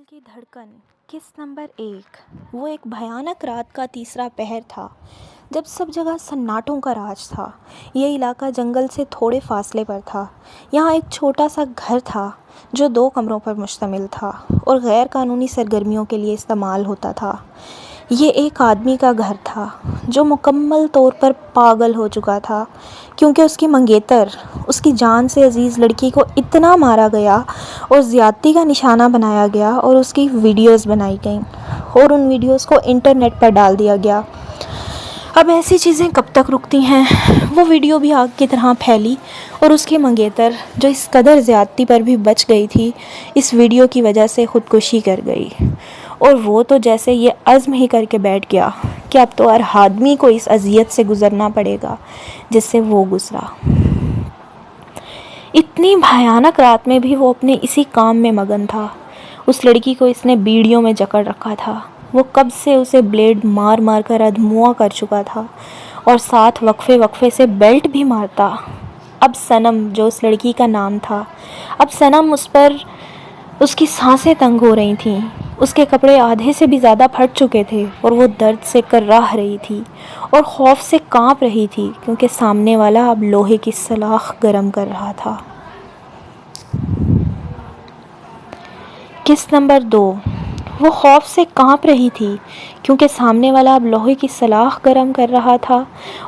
की धड़कन किस्त नंबर 1। वो एक भयानक रात का तीसरा पहर था जब सब जगह सन्नाटों का राज था। ये इलाका जंगल से थोड़े फासले पर था। यहाँ एक छोटा सा घर था जो 2 कमरों पर मुश्तमिल था और गैर कानूनी सरगर्मियों के लिए इस्तेमाल होता था। ये एक आदमी का घर था जो मुकम्मल तौर पर पागल हो चुका था क्योंकि उसकी मंगेतर उसकी जान से अजीज़ लड़की को इतना मारा गया और ज़्यादती का निशाना बनाया गया और उसकी वीडियोस बनाई गईं और उन वीडियोस को इंटरनेट पर डाल दिया गया। अब ऐसी चीज़ें कब तक रुकती हैं। वो वीडियो भी आग की तरह फैली और उसकी मंगेतर जो इस कदर ज़्यादती पर भी बच गई थी, इस वीडियो की वजह से ख़ुदकुशी कर गई। और वो तो जैसे ये अज़्म ही करके बैठ गया कि अब तो हर आदमी को इस अज़ियत से गुज़रना पड़ेगा जिससे वो गुज़रा। इतनी भयानक रात में भी वो अपने इसी काम में मगन था। उस लड़की को इसने बीड़ियों में जकड़ रखा था। वो कब से उसे ब्लेड मार मार कर अधमुआ कर चुका था और साथ वक्फे वक्फे से बेल्ट भी मारता। अब सनम, जो उस लड़की का नाम था, अब सनम उस पर उसकी सांसें तंग हो रही थीं। उसके कपड़े आधे से भी ज़्यादा फट चुके थे और वो दर्द से कर्राह रही थी और खौफ से कांप रही थी क्योंकि सामने वाला अब लोहे की सलाख गरम कर रहा था। किस्त नंबर 2। वो खौफ से कांप रही थी क्योंकि सामने वाला अब लोहे की सलाख गरम कर रहा था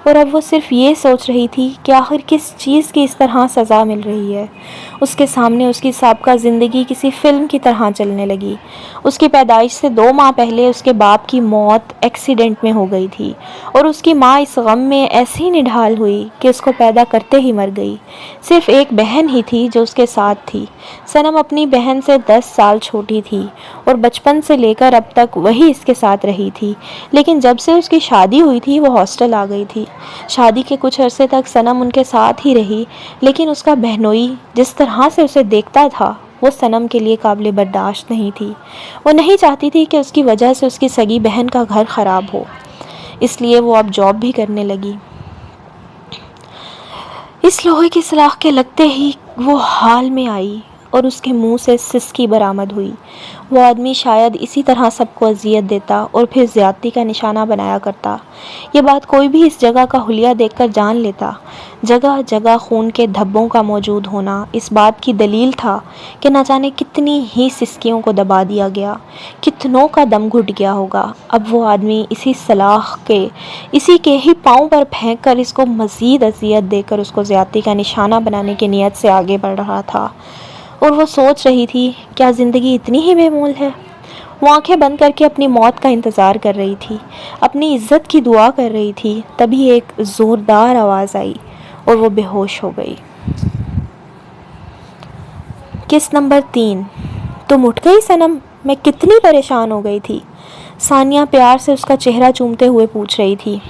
और अब वो सिर्फ ये सोच रही थी कि आखिर किस चीज़ की इस तरह सज़ा मिल रही है। उसके सामने उसकी साबका ज़िंदगी किसी फ़िल्म की तरह चलने लगी। उसकी पैदाइश से 2 माह पहले उसके बाप की मौत एक्सीडेंट में हो गई थी और उसकी माँ इस गम में ऐसी निढाल हुई कि उसको पैदा करते ही मर गई। सिर्फ एक बहन ही थी जो उसके साथ थी। सनम अपनी बहन से 10 साल छोटी थी और बचपन से लेकर अब तक वही इसके साथ रही थी, लेकिन जब से उसकी शादी हुई थी वो हॉस्टल आ गई थी। शादी के कुछ अरसे तक सनम उनके साथ ही रही, लेकिन उसका बहनोई जिस तरह से उसे देखता था वो सनम के लिए काबिल बर्दाश्त नहीं थी। वो नहीं चाहती थी कि उसकी वजह से उसकी सगी बहन का घर ख़राब हो, इसलिए वो अब जॉब भी करने लगी। इस लोहे की सलाख के लगते ही वो हाल में आई और उसके मुंह से सिसकी बरामद हुई। वो आदमी शायद इसी तरह सबको अजियत देता और फिर ज़्यादती का निशाना बनाया करता। ये बात कोई भी इस जगह का हुलिया देखकर जान लेता। जगह जगह खून के धब्बों का मौजूद होना इस बात की दलील था कि न जाने कितनी ही सिसकियों को दबा दिया गया, कितनों का दम घुट गया होगा। अब वो आदमी इसी सलाख के, इसी के ही पाँव पर फेंक कर इसको मज़ीद अजियत देकर उसको ज़्यादती का निशाना बनाने की नीयत से आगे बढ़ रहा था। और वो सोच रही थी, क्या ज़िंदगी इतनी ही बेमोल है। वो आंखें बंद करके अपनी मौत का इंतज़ार कर रही थी, अपनी इज्जत की दुआ कर रही थी। तभी एक ज़ोरदार आवाज़ आई और वो बेहोश हो गई। किस्त नंबर 3। तुम उठ गई सनम, मैं कितनी परेशान हो गई थी। सानिया प्यार से उसका चेहरा चूमते हुए पूछ रही थी।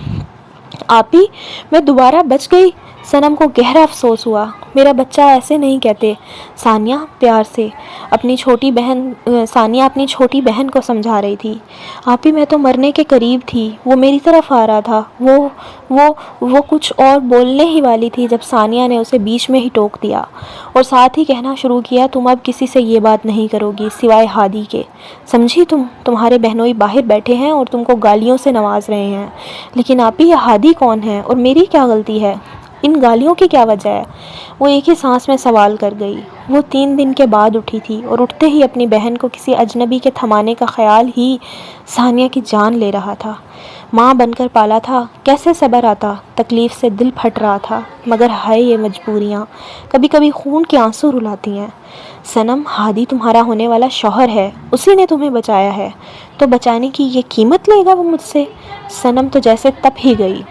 आपी, मैं दोबारा बच गई। सनम को गहरा अफसोस हुआ। मेरा बच्चा ऐसे नहीं कहते। सानिया प्यार से अपनी छोटी बहन को समझा रही थी। आपी, मैं तो मरने के करीब थी। वो मेरी तरफ आ रहा था। वो कुछ और बोलने ही वाली थी जब सानिया ने उसे बीच में ही टोक दिया और साथ ही कहना शुरू किया, तुम अब किसी से ये बात नहीं करोगी सिवाय हादी के। समझी तुम्हारे बहनोई बाहर बैठे हैं और तुमको गालियों से नवाज रहे हैं। लेकिन आपी, यह हादी कौन है और मेरी क्या गलती है? इन गालियों की क्या वजह है? वो एक ही सांस में सवाल कर गई। वो 3 दिन के बाद उठी थी और उठते ही अपनी बहन को किसी अजनबी के थमाने का ख्याल ही सानिया की जान ले रहा था। माँ बनकर पाला था, कैसे सब्र आता। तकलीफ़ से दिल फट रहा था, मगर हाय ये मजबूरियाँ कभी कभी खून के आंसू रुलाती हैं। सनम, हादी तुम्हारा होने वाला शौहर है, उसी ने तुम्हें बचाया है, तो बचाने की ये कीमत लेगा वो मुझसे? सनम तो जैसे तप ही गई।